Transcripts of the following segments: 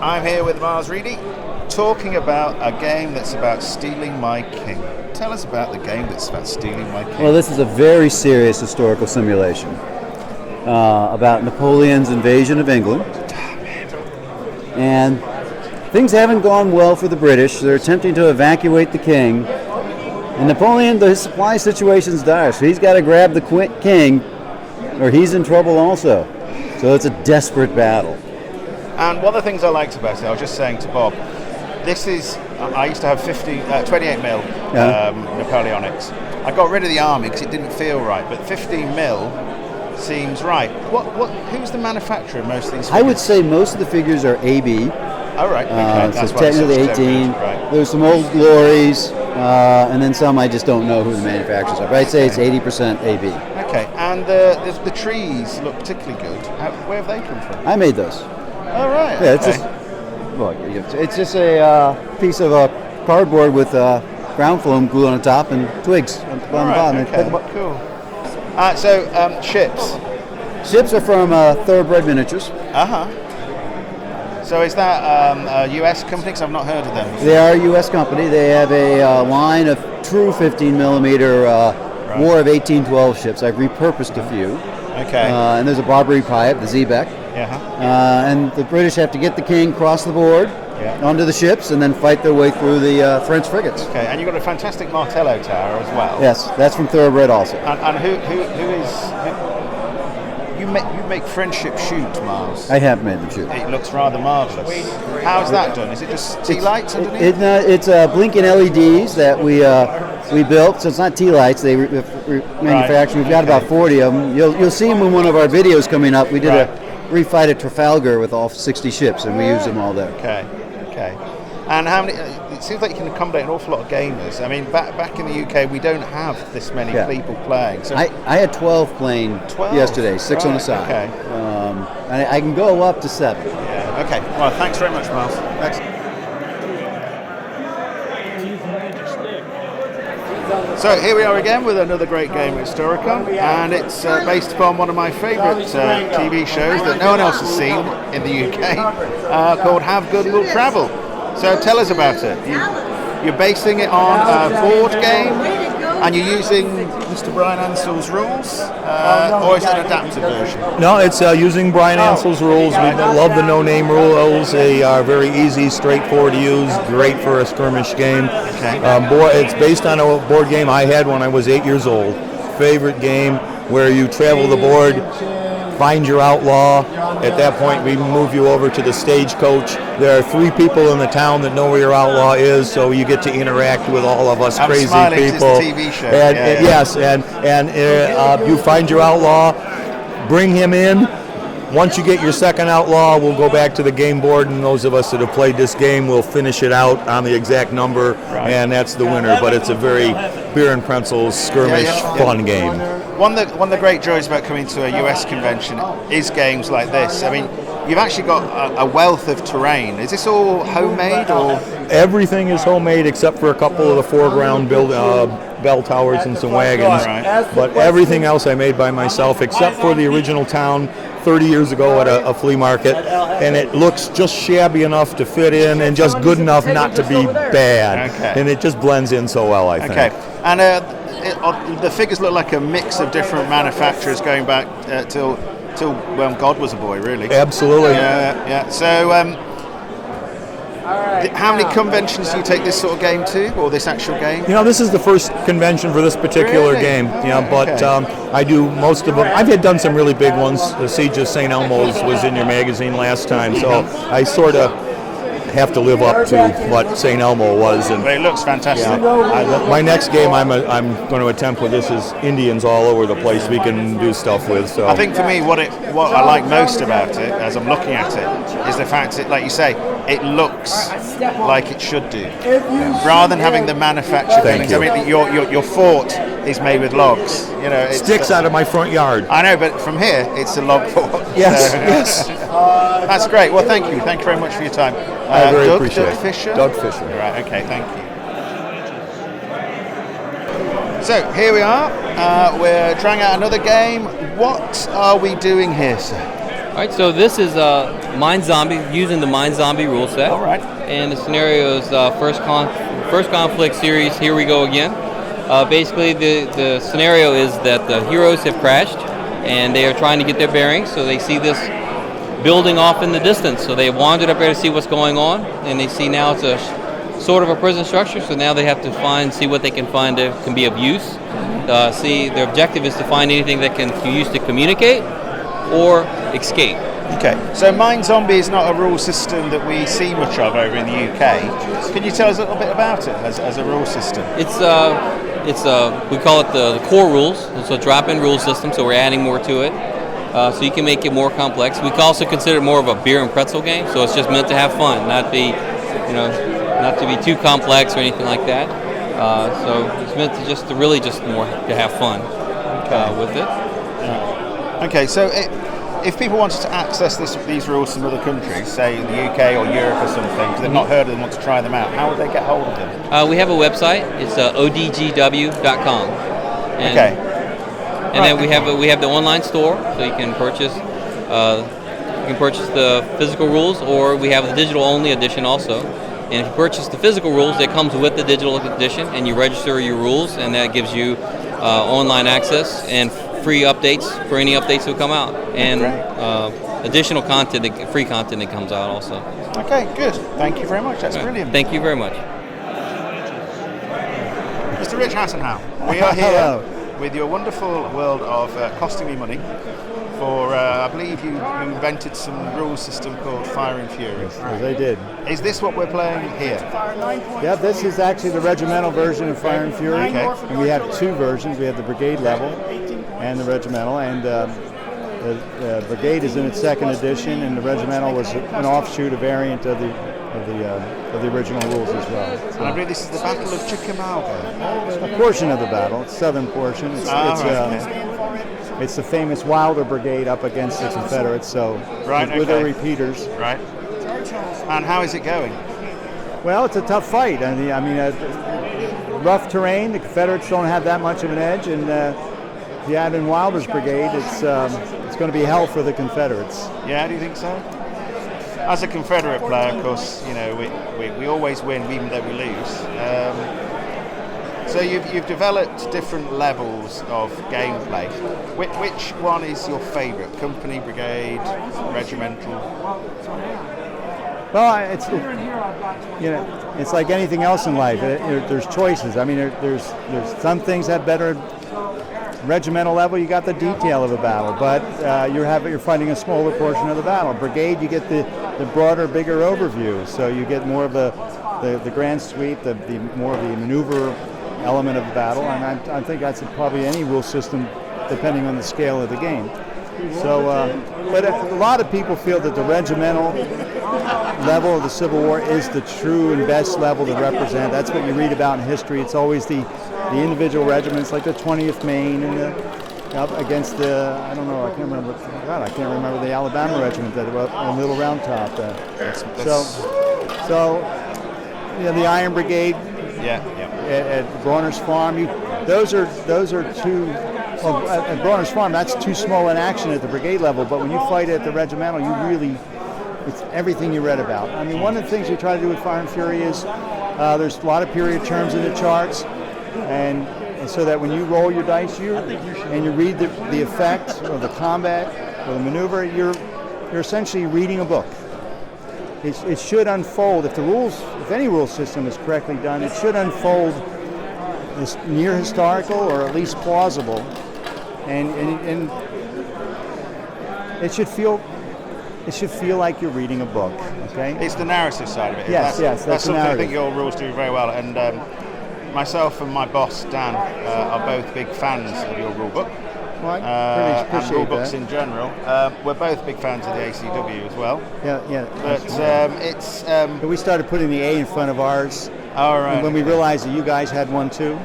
I'm here with Mars REIDY, talking about a game that's about stealing my king. Tell us about the game that's about stealing my king. Well, this is a very serious historical simulation about Napoleon's invasion of England. And things haven't gone well for the British. They're attempting to evacuate the king. And Napoleon, his supply situation's dire, so he's got to grab the king or he's in trouble also. So it's a desperate battle. And one of the things I liked about it, I was just saying to Bob, this is, I used to have 28 mil Napoleonics. I got rid of the army because it didn't feel right, but 15 mil seems right. Who's the manufacturer of most of these figures? I would say most of the figures are AB. Oh, right. Okay. So technically 18. Right. There's some old lorries, and then some I just don't know who the manufacturers are. But I'd say it's 80% AB. Okay. And the trees look particularly good. Where have they come from? I made those. Oh, right. Yeah, okay. it's just a piece of cardboard with ground foam glue on the top and twigs on the bottom. Okay. Cool. So ships. Ships are from Thoroughbred Miniatures. So is that a US company? Because I've not heard of them. They are a US company. They have a line of true 15 millimeter War of 1812 ships. I've repurposed a few. Okay. And there's a Barbary Pipe, the Xebec. And the British have to get the king across the board onto the ships and then fight their way through the French frigates. Okay, and you've got a fantastic Martello tower as well. Yes, that's from Thoroughbred also. And who you make friendship shoot, Mars? I have made them shoot. It looks rather marvellous. How's that done? Is it just T-lights underneath? It's blinking LEDs that we built, so it's not T-lights. They manufacture. We've got about 40 of them. You'll see them in one of our videos coming up. We did a refight at Trafalgar with all 60 ships, and we used them all there. Okay. And how many? It seems like you can accommodate an awful lot of gamers. I mean, back in the UK, we don't have this many people playing. So I had 12 playing yesterday, 6 on the side. Okay. And I can go up to 7. Yeah. Okay. Well, thanks very much, Miles. Thanks. So here we are again with another great game at Historicon, and it's based upon one of my favourite TV shows that no one else has seen in the UK, called Have Good Will Travel. So tell us about it. You're basing it on a board game, and you're using Mr. Brian Ansell's rules, or is it an adapted version? No, it's using Brian Ansell's rules. We love the no-name rules. They are very easy, straightforward to use, great for a skirmish game. Okay. It's based on a board game I had when I was 8 years old. Favorite game where you travel the board, find your outlaw. At that point, we move you over to the stagecoach. There are 3 people in the town that know where your outlaw is, so you get to interact with all of us crazy people. It's a TV show. Yes, and you find your outlaw, bring him in. Once you get your second outlaw, we'll go back to the game board, and those of us that have played this game will finish it out on the exact number, and that's the winner. But it's a very beer and pretzels skirmish fun game. One of the great joys about coming to a US convention is games like this. I mean, you've actually got a wealth of terrain. Is this all homemade, or? Everything is homemade except for a couple of the foreground bell towers and some wagons. But everything else I made by myself, except for the original town 30 years ago at a flea market, and it looks just shabby enough to fit in and just good enough not to be bad. And it just blends in so well, I think. Okay, and the figures look like a mix of different manufacturers going back till when God was a boy, really. Absolutely. Yeah. So, how many conventions do you take this sort of game to, or this actual game? You know, this is the first convention for this particular game. But I do most of them. I've done some really big ones. The Siege of St. Elmo's was in your magazine last time, so I sort of have to live up to what St. Elmo was. And it looks fantastic. My next game I'm going to attempt with this is Indians all over the place we can do stuff with. So I think for me, what I like most about it, as I'm looking at it, is the fact that, like you say, it looks like it should do, rather than having the manufactured things. I mean, your fort is made with logs. You know, it's sticks out of my front yard. I know, but from here, it's a log fort. Yes. That's great. Well, thank you very much for your time. I very appreciate Doug Fisher? Doug Fisher. Right, okay, thank you. So, here we are. We're trying out another game. What are we doing here, sir? All right, so this is Mind Zombie, using the Mind Zombie rule set. All right. And the scenario is First Conflict series, Here We Go Again. Basically, the scenario is that the heroes have crashed, and they are trying to get their bearings, so they see this building off in the distance. So they wandered up there to see what's going on, and they see now it's a sort of a prison structure, so now they have to see what they can find that can be of use. Their objective is to find anything that can be used to communicate or escape. Okay, so Mind Zombie is not a rule system that we see much of over in the UK. Can you tell us a little bit about it as a rule system? We call it the core rules. It's a drop-in rule system, so we're adding more to it. So you can make it more complex. We can also consider it more of a beer and pretzel game, so it's just meant to have fun, not to be too complex or anything like that. So it's meant to really more to have fun with it. Okay, so if people wanted to access these rules from other countries, say in the UK or Europe or something, because they've not heard of them, want to try them out, how would they get hold of them? We have a website. It's ODCW.com. Okay. And then we have the online store, so you can purchase the physical rules, or we have the digital only edition also. And if you purchase the physical rules, it comes with the digital edition, and you register your rules, and that gives you online access and free updates for any updates that come out, and additional content, free content that comes out also. Okay, good. Thank you very much. That's brilliant. Thank you very much. Mr. Rich HASENAUER, we are here with your wonderful world of Costing Me Money. I believe you invented some rule system called Fire and Fury. Yes, I did. Is this what we're playing here? Yeah, this is actually the regimental version of Fire and Fury. Okay. And we have two versions. We have the brigade level and the regimental. And the brigade is in its second edition, and the regimental was an offshoot, a variant of the original rules as well. So, and I believe this is the Battle of CHICKAMAUGA. a portion of the battle, it's southern portion. It's the famous Wilder Brigade up against the Confederates, so with their repeaters. Right. And how is it going? Well, it's a tough fight. I mean, rough terrain. The Confederates don't have that much of an edge, and if you add in Wilder's brigade, it's going to be hell for the Confederates. Yeah, do you think so? As a Confederate player, of course, we always win even though we lose. So you've developed different levels of gameplay. Which one is your favourite? Company, brigade, regimental? Well, it's like anything else in life. There's choices. I mean, there's some things that better. Regimental level, you got the detail of a battle, but you're fighting a smaller portion of the battle. Brigade, you get the broader, bigger overview, so you get more of the grand sweep, the more of the maneuver element of the battle, and I think that's probably any rule system, depending on the scale of the game. So, but a lot of people feel that the regimental level of the Civil War is the true and best level to represent. That's what you read about in history. It's always the individual regiments, like the 20th Maine, and up against the I can't remember the Alabama regiment that were up in Little Round Top. So the Iron Brigade. At Brawner's Farm, those are two. Well, at Brawner's Farm, that's too small an action at the brigade level. But when you fight at the regimental, it's everything you read about. I mean, one of the things we try to do with Fire and Fury is there's a lot of period terms in the charts, and so that when you roll your dice, you read the effect of the combat or the maneuver, you're essentially reading a book. It should unfold if any rule system is correctly done. It should unfold as near historical or at least plausible, and it should feel like you're reading a book. Okay. It's the narrative side of it. Yes, that's something narrative. I think your rules do very well. And myself and my boss Dan are both big fans of your rule book. Well, and rule books in general. We're both big fans of the ACW as well. Yeah. But we started putting the A in front of ours. All right. And when we realized that you guys had one too.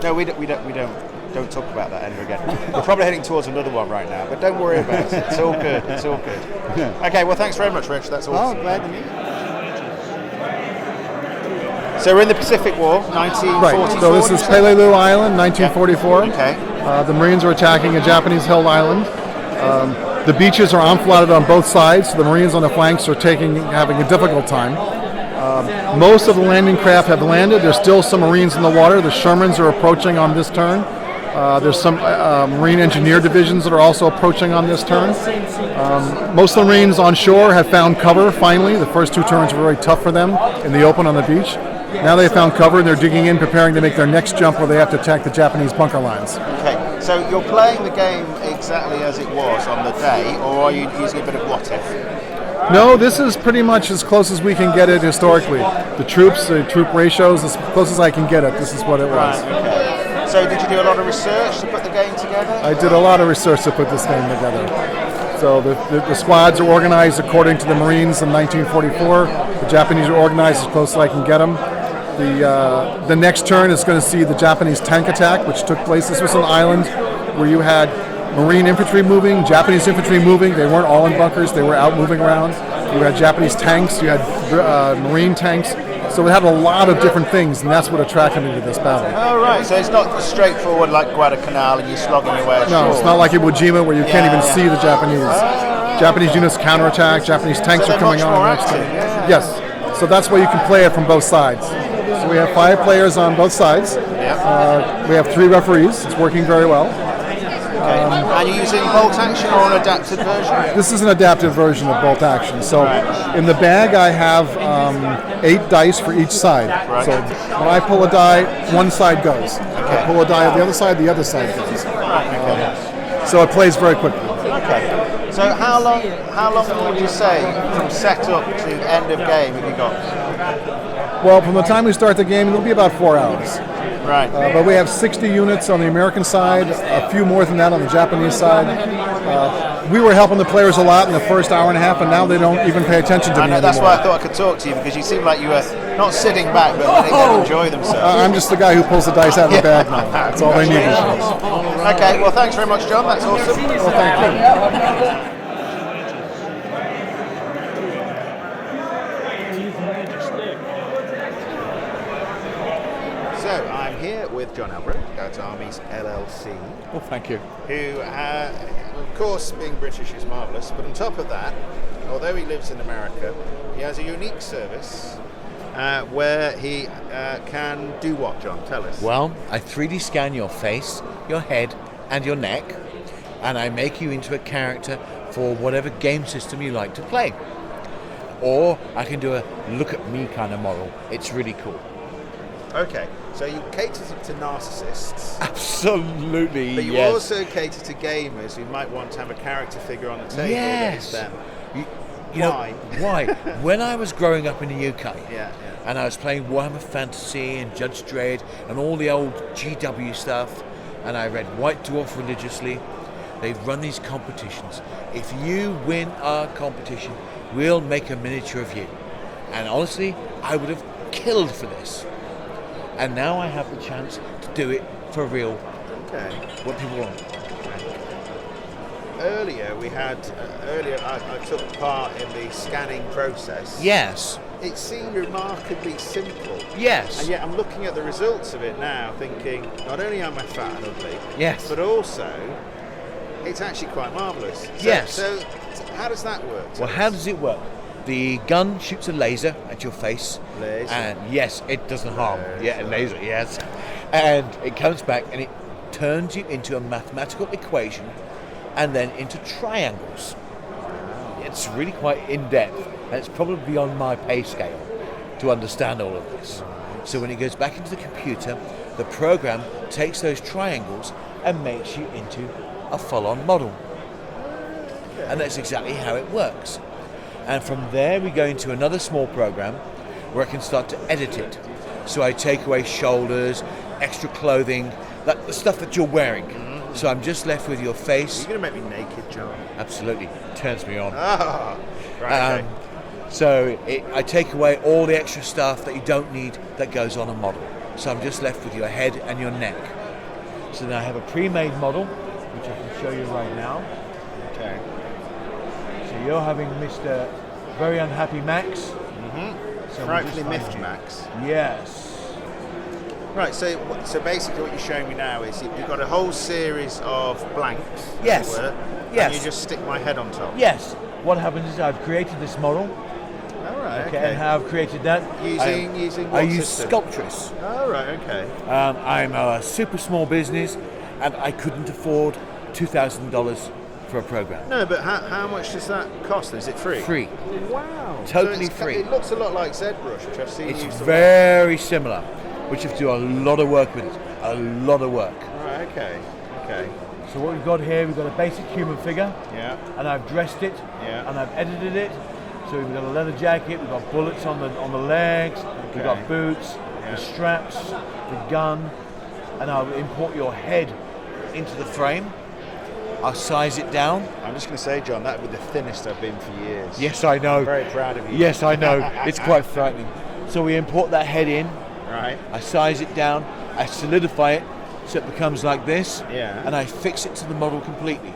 No, we don't talk about that ever again. We're probably heading towards another one right now, but don't worry about it. It's all good. Okay, well, thanks very much, Rich. That's awesome. Oh, glad to meet you. So we're in the Pacific War, 1944. Right, so this is PELELIU Island, 1944. Okay. The Marines were attacking a Japanese-held island. The beaches are enflatted on both sides, so the Marines on the flanks are having a difficult time. Most of the landing craft have landed. There's still some Marines in the water. The Shermans are approaching on this turn. There's some Marine Engineer divisions that are also approaching on this turn. Most of the Marines on shore have found cover finally. The first 2 turns were very tough for them in the open on the beach. Now they've found cover and they're digging in, preparing to make their next jump where they have to attack the Japanese bunker lines. Okay, so you're playing the game exactly as it was on the day, or are you using a bit of what if? No, this is pretty much as close as we can get it historically. The troop ratios, as close as I can get it, this is what it was. Right, okay. So did you do a lot of research to put the game together? I did a lot of research to put this game together. So the squads are organized according to the Marines in 1944. The Japanese are organized as close as I can get them. The next turn is going to see the Japanese tank attack, which took place. This was an island where you had Marine infantry moving, Japanese infantry moving. They weren't all in bunkers. They were out moving around. You had Japanese tanks. You had Marine tanks. So it had a lot of different things, and that's what attracted me to this battle. Oh, right. So it's not straightforward like Guadalcanal and you're slogging your way ashore. No, it's not like Iwo Jima where you can't even see the Japanese. Japanese units counterattack. Japanese tanks are coming on. Yes. So that's why you can play it from both sides. So we have 5 players on both sides. We have 3 referees. It's working very well. And you're using bolt action or an adapted version? This is an adapted version of bolt action. So in the bag I have 8 dice for each side. Right. So when I pull a die, one side goes. I pull a die on the other side side goes. So it plays very quickly. Okay. So how long would you say from setup to end of game have you got? Well, from the time we start the game, it'll be about 4 hours. Right. But we have 60 units on the American side, a few more than that on the Japanese side. We were helping the players a lot in the first hour and a half, and now they don't even pay attention to me anymore. That's why I thought I could talk to you, because you seem like you were not sitting back, but letting them enjoy themselves. I'm just the guy who pulls the dice out of the bag now. That's all they need. Okay, well, thanks very much, John. That's awesome. Well, thank you. So I'm here with John Albrecht at Armies LLC. Well, thank you. Who, of course, being British is marvellous, but on top of that, although he lives in America, he has a unique service where he can do what, John? Tell us. Well, I 3D scan your face, your head, and your neck, and I make you into a character for whatever game system you like to play. Or I can do a look at me kind of model. It's really cool. Okay, so you cater to narcissists. Absolutely, but you yes. also cater to gamers who might want to have a character figure on the table that is them. Why? Why? When I was growing up in the UK, and I was playing Warhammer Fantasy and Judge Dredd and all the old GW stuff, and I read White Dwarf religiously, they've run these competitions. If you win our competition, we'll make a miniature of you. And honestly, I would have killed for this. And now I have the chance to do it for real. Okay. What people want. Earlier we had, I took part in the scanning process. Yes. It seemed remarkably simple. Yes. And yet I'm looking at the results of it now thinking, not only am I fat and ugly, yes, but also it's actually quite marvellous. So, yes. So how does that work? Well, how does it work? The gun shoots a laser at your face. Laser? And yes, it doesn't harm. Yeah, a laser, yes. And it comes back and it turns you into a mathematical equation and then into triangles. It's really quite in-depth, and it's probably beyond my pay scale to understand all of this. So when it goes back into the computer, the program takes those triangles and makes you into a full-on model. And that's exactly how it works. And from there we go into another small program where I can start to edit it. So I take away shoulders, extra clothing, the stuff that you're wearing. Mm-hmm. So I'm just left with your face. You're going to make me naked, John. Absolutely. Turns me on. Ah, right. Okay. So I take away all the extra stuff that you don't need that goes on a model. So I'm just left with your head and your neck. So now I have a pre-made model, which I can show you right now. Okay. So you're having Mr. Very Unhappy Max. Mm-hmm. So Frightfully miffed Max. Yes. Right, so basically what you're showing me now is you've got a whole series of blanks, Yes. as it were, Yes. and you just stick my head on top. Yes. What happens is I've created this model. All right, Okay. And how I've created that? Using I what use system? Sculptress. All right, okay. I'm a super small business, and I couldn't afford $2,000 for a program. No, but how much does that cost? Is it free? Free. Wow. Totally So free. It looks a lot like ZBrush, which I've seen It's used a lot. very similar, which you have to do a lot of work with it. A lot of work. Right, okay. So what we've got here, we've got a basic human figure, Yeah. and I've dressed it, Yeah. and I've edited it. So we've got a leather jacket, we've got bullets on the legs, we've got Okay. boots, Yeah. the straps, the gun, and I'll import your head into the frame. I'll size it down. I'm just going to say, John, that would be the thinnest I've been for years. Yes, I know. I'm very proud of you. Yes, I know. It's quite frightening. So we import that head in. Right. I size it down. I solidify it so it becomes like this. Yeah. And I fix it to the model completely.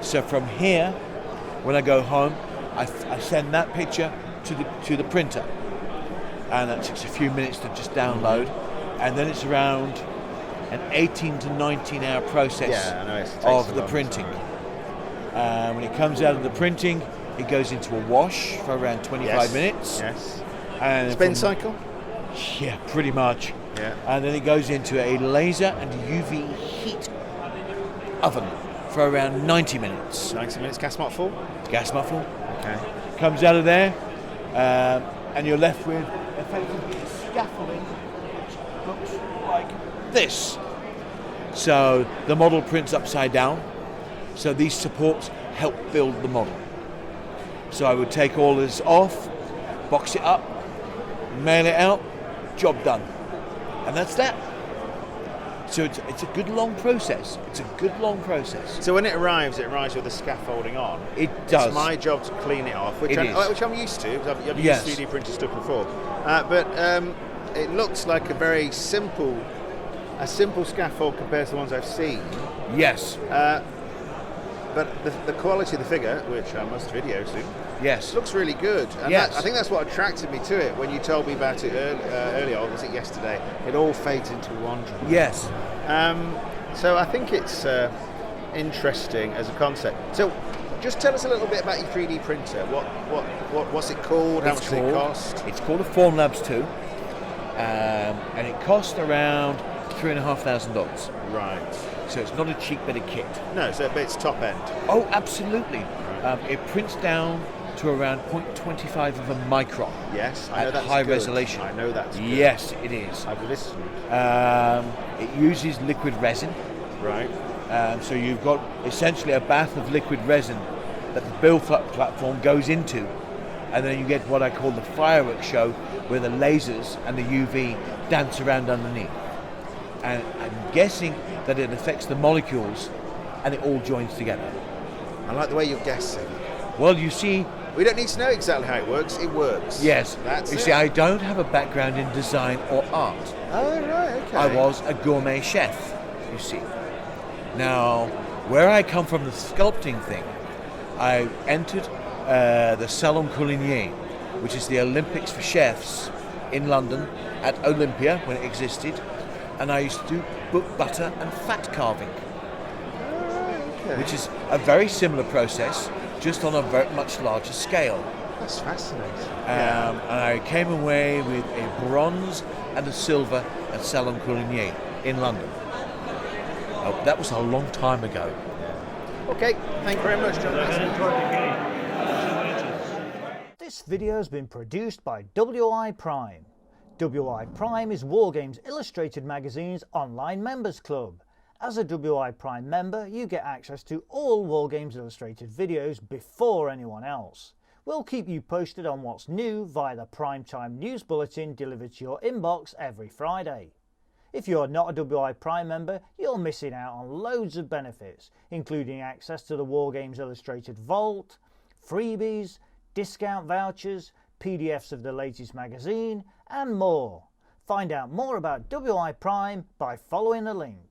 So from here, when I go home, I send that picture to the printer, and that takes a few minutes to just download, and then it's around an 18 to 19 hour process Yeah, I know, it takes of a the long printing. time. When it comes out of the printing, it goes into a wash for around 25 Yes. minutes. Yes. And Spin from- cycle? Yeah, pretty much. Yeah. And then it goes into a laser and UV heat oven for around 90 minutes. 90 minutes, gas mark full? Gas muffle. Okay. Comes out of there, and you're left with effectively scaffolding which looks like this. So the model prints upside down, so these supports help build the model. So I would take all this off, box it up, mail it out, job done. And that's that. So it's a good long process. It's a good long process. So when it arrives with the scaffolding on. It does. It's my job to clean it off, which It is. which I'm used to, because I've Yes. used 3D printed stuff before. But it looks like a very simple scaffold compared to the ones I've seen. Yes. But the quality of the figure, which I must video soon, Yes. looks really good. And Yes. I think that's what attracted me to it when you told me about it earlier, or was it yesterday? It all fades into one drawing. Yes. So I think it's interesting as a concept. So just tell us a little bit about your 3D printer. What's it called? How much does it cost? It's called a Formlabs 2, and it cost around $3,500. Right. So it's not a cheap bit of kit. No, but it's top end. Oh, absolutely. It prints down to around 0.25 of a micron. Yes, I know at that's high good. resolution. I know that's good. Yes, it is. I've listened. It uses liquid resin. Right. So you've got essentially a bath of liquid resin that the build platform goes into, and then you get what I call the fireworks show, where the lasers and the UV dance around underneath. And I'm guessing that it affects the molecules, and it all joins together. I like the way you're guessing. Well, you see, We don't need to know exactly how it works. It works. yes, That's you it. see, I don't have a background in design or art. Oh, right, okay. I was a gourmet chef, you see. Now, where I come from, the sculpting thing, I entered the Salon Culiné, which is the Olympics for chefs in London at Olympia when it existed, and I used to do butter and fat carving, Okay. which is a very similar process, just on a very much larger scale. That's fascinating. And I came away with a bronze and a silver at Salon Culiné in London. Oh, that was a long time ago. Okay, thank you very much, John. This video has been produced by WI Prime. WI Prime is Wargames Illustrated magazine's online members club. As a WI Prime member, you get access to all Wargames Illustrated videos before anyone else. We'll keep you posted on what's new via the Primetime News Bulletin delivered to your inbox every Friday. If you're not a WI Prime member, you're missing out on loads of benefits, including access to the Wargames Illustrated Vault, freebies, discount vouchers, PDFs of the latest magazine, and more. Find out more about WI Prime by following the link.